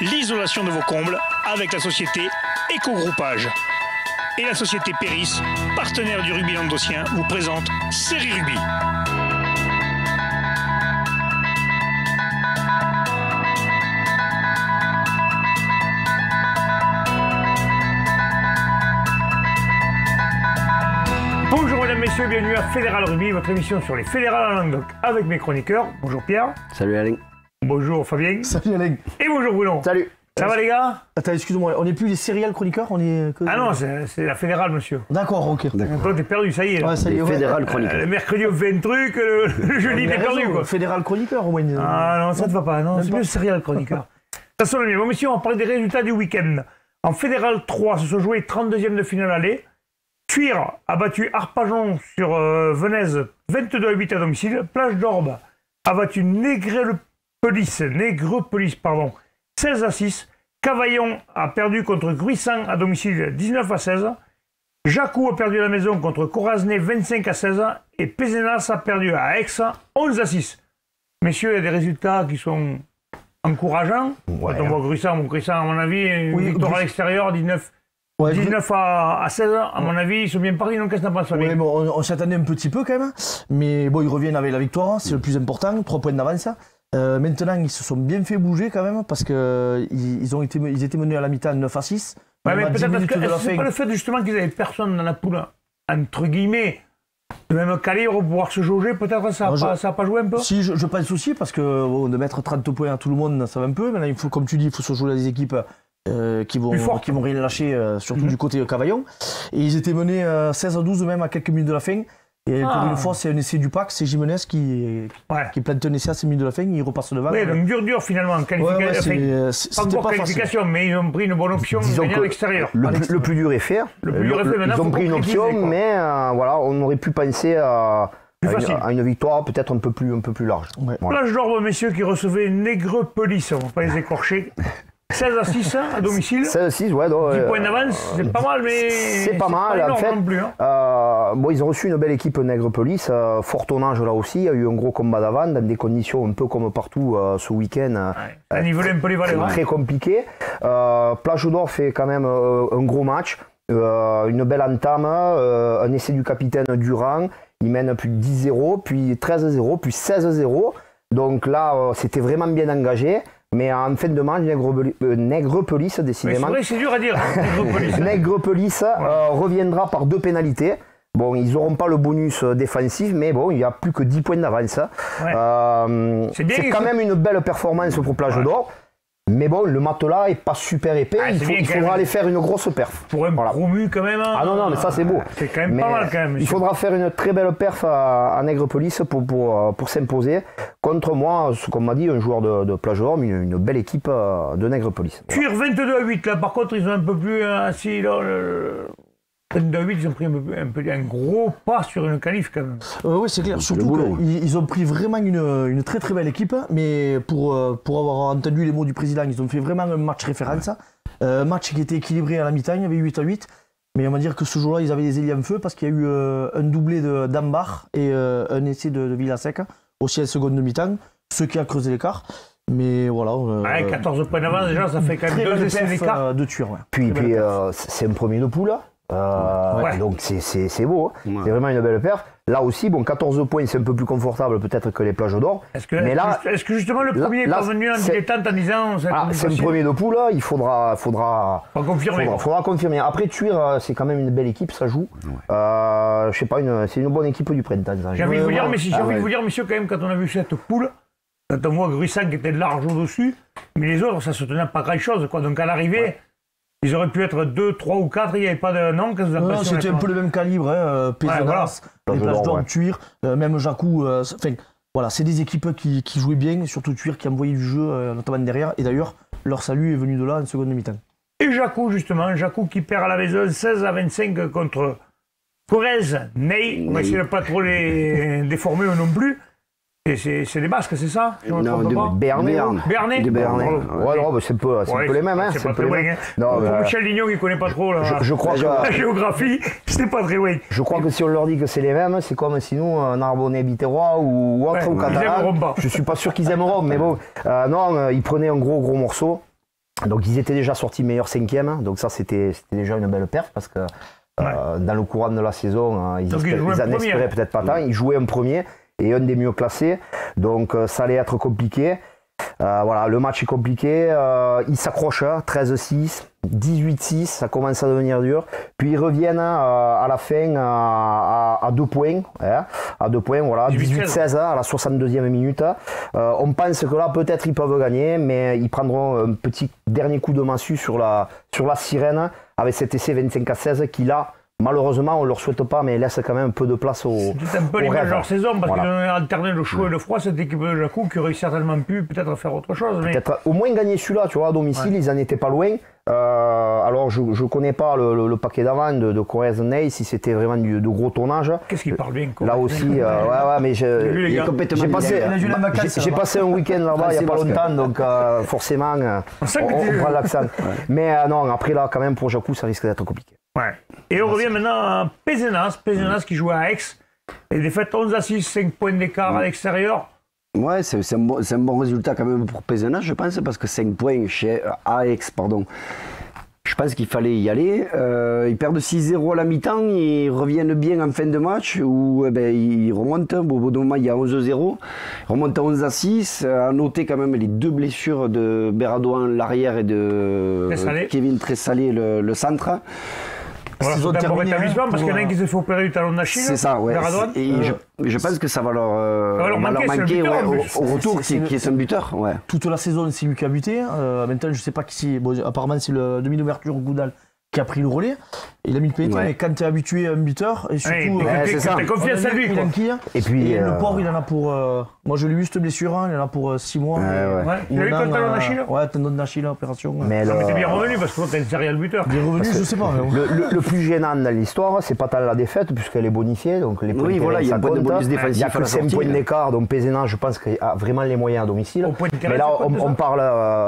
l'isolation de vos combles avec la société Éco-Groupage. Et la société Péris, partenaire du rugby languedocien, vous présente Série Rugby. Bonjour mesdames, messieurs, bienvenue à Fédéral Rugby, votre émission sur les fédérales en Languedoc avec mes chroniqueurs. Bonjour Pierre. Salut Alain. Bonjour Fabien. Salut Alain. Et bonjour Bruno. Salut. Ça va les gars? Attends, excuse-moi, on n'est plus les céréales chroniqueurs, on est... Ah non, c'est la fédérale monsieur. D'accord, ok. Toi t'es perdu, ça y est. Ouais, ça y est, ouais. Fédéral chroniqueur. Le mercredi on fait un truc, le jeudi t'es perdu quoi. Fédéral chroniqueur au moins. Ah non, ça te va pas, non, c'est mieux céréales chroniqueur. Ça sonne bien. Bon monsieur, on va parler des résultats du week-end. En Fédéral 3, se sont joués 32e de finale aller. Thuir a battu Arpajon sur Venèze 22-8 à domicile. Plage d'Orbe a battu Nègrepelisse 16-6. Cavaillon a perdu contre Gruissant à domicile 19-16. Jacou a perdu à la maison contre Corazenay 25-16. Et Pézenas a perdu à Aix 11-6. Messieurs, il y a des résultats qui sont encourageants. Ouais. Quand on voit Gruissant, à mon avis, une victoire à l'extérieur, 19 à 16, à mon avis, ils sont bien partis, donc qu'est-ce que t'en penses? Ouais, bon, on s'attendait un petit peu quand même, mais bon, ils reviennent avec la victoire, c'est le plus important, 3 points d'avance. Maintenant, ils se sont bien fait bouger quand même, parce qu'ils étaient menés à la mi-temps 9-6. Ouais, mais peut-être que c'est pas le fait justement qu'ils n'avaient personne dans la poule, entre guillemets, de même calibre pour pouvoir se jauger, peut-être ça n'a pas joué un peu? Si, je pense aussi, parce que bon, de mettre 30 points à tout le monde, ça va un peu. Maintenant, il faut, comme tu dis, il faut se jouer à des équipes qui vont rien lâcher, surtout du côté Cavaillon. Et ils étaient menés 16-12 même à quelques minutes de la fin. Et pour une fois, c'est un essai du pack, c'est Jimenez qui plante un essai à 6 minutes de la fin, il repasse devant. Oui, donc dur finalement, qualification. Pas encore qualification, mais ils ont pris une bonne option de gagner à l'extérieur. Le plus dur est fait. Ils ont pris une option, mais voilà, on aurait pu penser à une victoire peut-être un peu plus large. Ouais. Voilà. Plage d'Orbe, messieurs, qui recevait Nègrepelisse, on ne va pas les écorcher. 16-6 à domicile. 16-6, ouais. 10 points d'avance, c'est pas mal, mais c'est pas mal en fait. Non plus, hein. Bon, ils ont reçu une belle équipe Nègrepelisse, fort tonnage là aussi. Il y a eu un gros combat d'avant dans des conditions un peu comme partout ce week-end. Ça a nivelé un peu les valeurs. Très compliqué. Plage d'Or fait quand même un gros match, une belle entame, un essai du capitaine Durand. Il mène plus de 10-0, puis 13-0, puis 16-0. Donc là, c'était vraiment bien engagé. Mais en fin de match, Nègrepelisse, décidément. C'est vrai, c'est dur à dire. Nègrepelisse reviendra par 2 pénalités. Bon, ils n'auront pas le bonus défensif, mais bon, il n'y a plus que 10 points d'avance. Ouais. C'est quand même une belle performance pour Plage d'Or. Mais bon, le matelas est pas super épais, il faudra aller faire une grosse perf. Pour un promu quand même. Ah non, mais ça c'est beau. C'est quand même pas mal quand même. Il faudra faire une très belle perf à Nègrepelisse pour s'imposer. Contre moi, ce qu'on m'a dit, un joueur de Plage d'Or, mais une belle équipe de Nègrepelisse. Cuir 22-8 là, par contre ils ont un peu plus assis là. 22-8, ils ont pris un gros pas sur une qualif quand même. Oui, c'est clair. Surtout qu'ils ont pris vraiment une très très belle équipe. Mais pour avoir entendu les mots du président, ils ont fait vraiment un match référence. Match qui était équilibré à la mi-temps, il y avait 8-8. Mais on va dire que ce jour-là, ils avaient des ailiers en feu parce qu'il y a eu un doublé d'Ambar et un essai de Villasec, aussi à la seconde de mi-temps, ce qui a creusé l'écart. Mais voilà. 14 points d'avance déjà, ça fait quand même 2 essais d'écart. De Thuir, ouais. Puis c'est un premier de poule. Donc c'est beau, hein. C'est vraiment une belle perf. Là aussi, bon, 14 points, c'est un peu plus confortable peut-être que les Plages d'Or. Est-ce que justement le premier est parvenu en dilettante en disant... c'est le premier de poule, il faudra confirmer. Après, Thuir, c'est quand même une belle équipe, ça joue. Je sais pas, c'est une bonne équipe du printemps. J'ai envie de vous dire, messieurs, quand même, quand on a vu cette poule, quand on voit Gruissant qui était large au-dessus, mais les autres, ça se tenait pas grand-chose, quoi. Donc à l'arrivée... Ils auraient pu être 2, 3 ou 4, il n'y avait pas de nom. Non, c'était un peu le même calibre, hein. Pézenas, les Plages d'Or, Thuir, même Jacou. Enfin, voilà, c'est des équipes qui jouaient bien, surtout Thuir qui envoyait du jeu, notamment derrière. Et d'ailleurs, leur salut est venu de là en seconde mi-temps. Et Jacou, justement, Jacou qui perd à la maison 16-25 contre Corazenay. On va essayer de ne pas trop les déformer non plus. C'est des Basques, c'est ça? Non, de Bernay. Bernay. Ouais, non, c'est un peu les mêmes. Hein, c'est pas très loin. Pour Michel Lignon, il ne connaît pas trop la géographie, c'est pas très loin. Je crois que si on leur dit que c'est les mêmes, c'est comme si nous, Narbonnais, Biterrois ou autre, ou catalan. Je suis pas sûr qu'ils aimeront, mais bon. Non, ils prenaient un gros morceau. Donc ils étaient déjà sortis meilleur 5e, donc ça c'était déjà une belle perf parce que dans le courant de la saison, ils en espéraient peut-être pas tant. Ils jouaient un premier et un des mieux classés, donc ça allait être compliqué. Voilà, le match est compliqué, ils s'accrochent, 13-6, 18-6, ça commence à devenir dur. Puis ils reviennent à la fin à 2 points, à 2 points, voilà, 18-16 à la 62e minute. On pense que là peut-être ils peuvent gagner, mais ils prendront un petit dernier coup de massue sur la sirène avec cet essai 25-16 qui là, malheureusement, on ne leur souhaite pas, mais laisse quand même un peu de place au. C'est un peu l'image de leur saison, parce qu'ils ont alterné le chaud et le froid, cette équipe de Jacou qui aurait certainement pu peut-être faire autre chose. Mais... Peut-être au moins gagner celui-là, tu vois, à domicile, ils n'en étaient pas loin. Alors, je ne connais pas le paquet d'avant de Corrèze Ney, si c'était vraiment de gros tonnage. Qu'est-ce qu'il parle bien, là aussi, mais j'ai passé un week-end là-bas il n'y a pas longtemps, donc forcément, on prend l'accent. Mais non, après là, quand même, pour Jacou, ça risque d'être compliqué. Ouais. Et on revient maintenant à Pézenas qui joue à Aix. Et défaite 11-6, 5 points d'écart à l'extérieur. Ouais, c'est un bon résultat quand même pour Pézenas, je pense, parce que 5 points à Aix, pardon. Je pense qu'il fallait y aller. Ils perdent 6-0 à la mi-temps, ils reviennent bien en fin de match, où ils remontent. Au bout d'un moment, il y a 11-0. Ils remontent à 11-6. À noter quand même les 2 blessures de Beradouan, l'arrière, et de Kevin Tressalé, le centre. Voilà, c'est un bon rétablissement parce qu'il y en a un qui s'est fait opérer du talon d'Achille. C'est ça, ouais. Et je pense que ça va leur manquer au retour, qui est son buteur. Ouais. Toute la saison, c'est lui qui a buté. Maintenant, je ne sais pas qui c'est. Bon, apparemment, c'est le demi d'ouverture Goudal qui a pris le relais. Il a mis le pénalité, mais quand tu es habitué à un buteur, et surtout, t'as confiance à lui. Et puis, le pauvre, il en a pour. Moi, je l'ai vu cette blessure, il en a pour 6 mois. Il a eu le talon d'Achille. Ouais, tendon d'Achille, opération. Mais t'es bien revenu parce que t'es derrière le buteur. Bien revenu, je sais pas. Le plus gênant dans l'histoire, c'est pas tant la défaite, puisqu'elle est bonifiée. Donc les points il y a un point de bonus défensif. Il n'y a que 5 points d'écart, donc Pézenas, je pense qu'il a vraiment les moyens à domicile. Mais là, on parle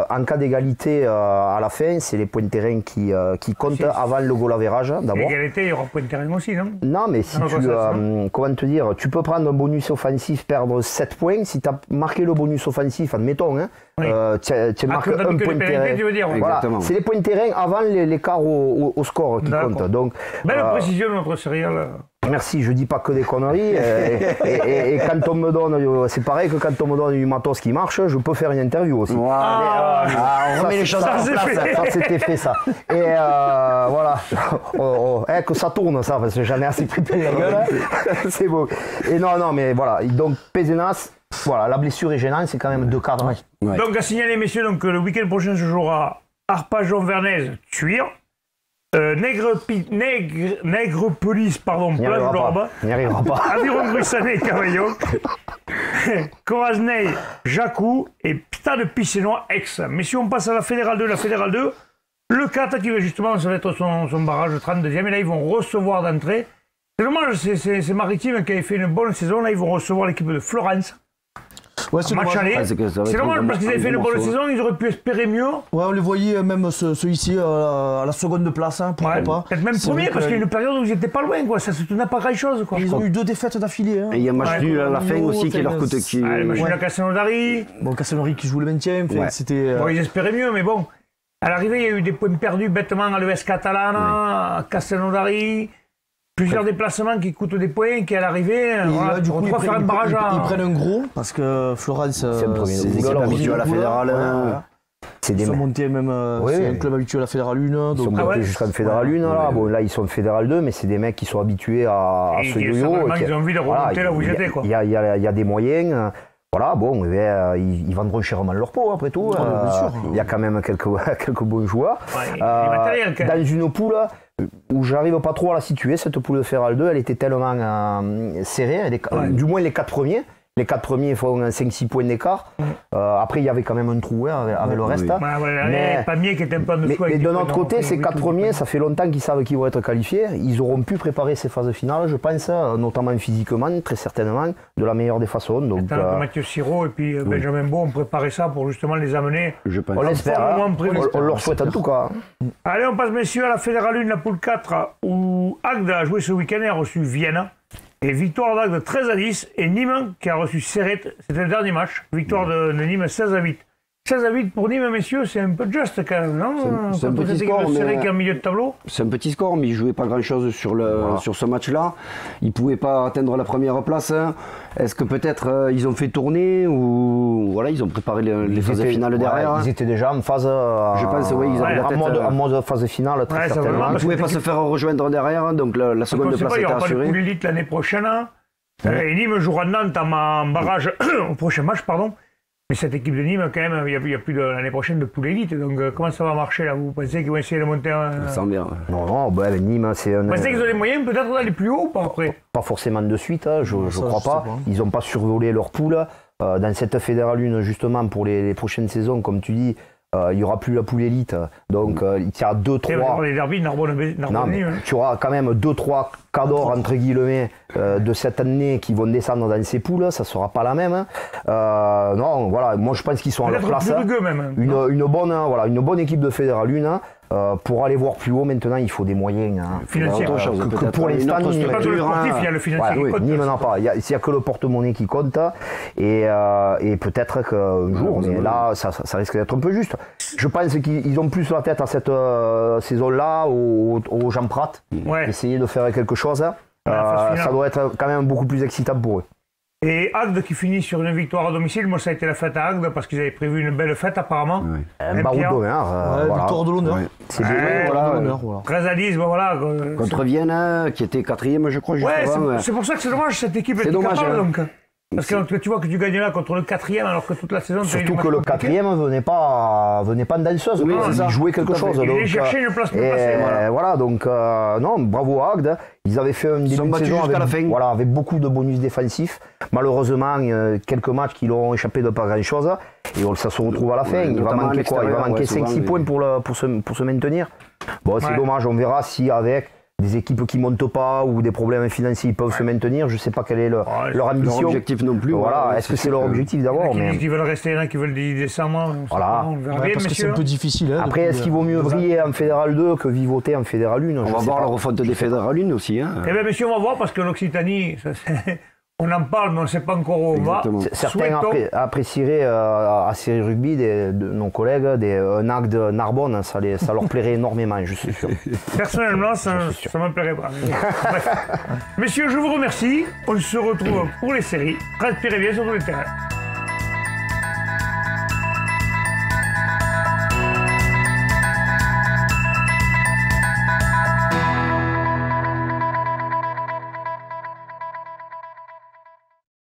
en cas d'égalité à la fin, c'est les points de terrain qui comptent avant le goal average d'abord. L'égalité, il y aura point de terrain aussi, non? Non, mais si comment te dire, tu peux prendre un bonus offensif, perdre 7 points. Si tu as marqué le bonus offensif, admettons, tu marques un point de terrain. Voilà. C'est les points de terrain avant l'écart au score qui compte. Donc, belle précision de notre céréale. Merci, je dis pas que des conneries. et quand on me donne, c'est pareil que quand on me donne du matos qui marche, je peux faire une interview aussi. On remet les choses en place. Ça c'était fait ça. Et voilà, que ça tourne ça, parce que j'en ai assez pris la gueule. C'est beau. Et non, mais voilà. Donc Pézenas, voilà, la blessure est gênante, c'est quand même 2 cadres. Ouais. Donc à signaler, messieurs, donc le week-end prochain se jouera Arpajon-Vernaise, Tuire. Nègrepelisse, pardon, Plage de Rabat. N'y arrivera pas. Aviron Grussanet, Cavaillon. Corazney, Jacou et Stade Picénois, Aix. Messieurs, on passe à la Fédérale 2. La Fédérale 2, le 4 qui va justement, ça va être son barrage 32e. Et là, ils vont recevoir d'entrée. C'est dommage, c'est Maritime qui avait fait une bonne saison. Là, ils vont recevoir l'équipe de Florence. Ouais, c'est match aller. C'est dommage parce qu'ils avaient fait une bonne saison, ils auraient pu espérer mieux. Ouais, on les voyait même ceux ici à la seconde place, pourquoi pas. Peut-être même premier parce qu'il y a une période où ils n'étaient pas loin, quoi. Ça se tenait pas grand-chose, quoi. Ils ont eu 2 défaites d'affilée. Et il y a un match nul à la fin aussi qui leur coûte. Le match nul à Castelnaudary. Bon, Castelnaudary qui joue le 20e. C'était. Bon, ils espéraient mieux, mais bon. À l'arrivée, il y a eu des points perdus bêtement à l'ES Catalana, à Castelnaudary. Plusieurs déplacements qui coûtent des points, qui à l'arrivée, du coup, ils faire un barrage. Ils prennent un gros parce que Florence, c'est des équipes habituées à la fédérale. Ils sont montés même, c'est un club habitué à la fédérale 1. Ils sont montés jusqu'à la fédérale 1. Là. Bon, là, ils sont fédérale 2, mais c'est des mecs qui sont habitués à ce yo-yo. Ils ont envie de remonter là où ils étaient. Il y a des moyens. Voilà, bon, ils vendront chèrement leur peau après tout. Il y a quand même quelques bons joueurs. Dans une poule où j'arrive pas trop à la situer, cette poule de Fédérale 2, elle était tellement serrée, du moins les 4 premiers. Les 4 premiers font 5-6 points d'écart. Après, il y avait quand même un trou avec le reste. Mais Pamiers qui était un peu en dessous. Mais de notre côté, ces 4 premiers, ça fait longtemps qu'ils savent qu'ils vont être qualifiés. Ils auront pu préparer ces phases finales, je pense, notamment physiquement, très certainement, de la meilleure des façons. Donc, Mathieu Sirot et puis Benjamin Beau ont préparé ça pour justement les amener. On l'espère, on leur souhaite en tout cas. Allez, on passe, messieurs, à la Fédérale 1, la poule 4, où Agde a joué ce week-end et a reçu Vienne. Et victoire d'Agde 13-10 et Nîmes qui a reçu Serrette, c'était le dernier match. Victoire de Nîmes 16-8. 16-8 pour Nîmes, messieurs, c'est un peu juste quand même, non? C'est un petit score, serré qui est en milieu de tableau. C'est un petit score, mais ils ne jouaient pas grand-chose sur ce match-là. Ils ne pouvaient pas atteindre la première place. Est-ce que peut-être ils ont fait tourner ou voilà, ils ont préparé les phases finales derrière? Ils étaient déjà en phase. Je pense, oui, ils avaient en mode phase finale, très certainement. Ils ne pouvaient pas se faire rejoindre derrière, donc la seconde place était assurée. Il n'y aura pas de poule élite l'année prochaine. Et Nîmes jouera Nantes en barrage au prochain match, pardon. Mais cette équipe de Nîmes, quand même, il n'y a plus l'année prochaine de poule élite. Donc comment ça va marcher là? Vous pensez qu'ils vont essayer de monter un... Ça sent bien. Non, Nîmes, c'est un... Vous pensez qu'ils ont les moyens peut-être d'aller plus haut ou pas après? Pas forcément de suite, je ne crois pas. Ils n'ont pas survolé leur poule. Dans cette Fédéral 1, justement, pour les prochaines saisons, comme tu dis, il n'y aura plus la poule élite. Donc il y a 2-3... Les derbys, Narbonne, tu auras quand même 2-3 cadors, entre guillemets, de cette année qui vont descendre dans ces poules. Ça ne sera pas la même. Non, voilà, moi je pense qu'ils sont à leur place. Une bonne équipe de Fédéral 1. Pour aller voir plus haut, maintenant, il faut des moyens. Financiers. Pour l'instant, il y a le financier qui compte. Nîmes n'en pas. Il n'y a que le porte-monnaie qui compte. Et peut-être qu'un jour, mais là, ça risque d'être un peu juste. Je pense qu'ils ont plus la tête à cette saison-là, aux Jean Prat. Essayer de faire quelque chose. Ça doit être quand même beaucoup plus excitant pour eux. Et Agde qui finit sur une victoire à domicile, moi ça a été la fête à Agde parce qu'ils avaient prévu une belle fête apparemment. Un baroud d'honneur. Victoire de l'honneur. C'est bien. Voilà. 13-10, bon voilà. Contre Vienne, qui était 4e, je crois. C'est pour ça que c'est dommage, cette équipe est capable donc. Parce que tu vois que tu gagnes là contre le 4e alors que toute la saison... Surtout que le 4e venait pas en danseuse, il jouait quelque chose. Il allait chercher une place plus passée. Voilà, donc non, bravo à Agde. Ils avaient fait un début de saison avec beaucoup de bonus défensifs. Malheureusement, quelques matchs qui leur ont échappé de pas grand-chose. Et ça se retrouve à la fin. Il va manquer quoi? Il va manquer 5-6 points pour se maintenir. Bon, c'est dommage, on verra si avec... des équipes qui ne montent pas ou des problèmes financiers ils peuvent se maintenir, je ne sais pas quelle est leur ambition. Leur objectif non plus. Voilà, est-ce que c'est leur objectif d'abord? Il y en a qui veulent rester, il y en a qui veulent descendre. Voilà. On verra bien, parce que c'est un peu difficile. Après, est-ce qu'il vaut mieux briller en Fédéral 2 que vivoter en Fédéral 1? On va voir la refonte des Fédéral 1 aussi. Eh bien, messieurs, on va voir parce que l'Occitanie, on en parle, mais on ne sait pas encore où on va. Certains apprécieraient à Série Rugby, de nos collègues, un Agde Narbonne, ça leur plairait énormément, je suis sûr. Personnellement, ça ne me plairait pas. Messieurs, je vous remercie. On se retrouve pour les séries. Respirez bien sur tous les terrains.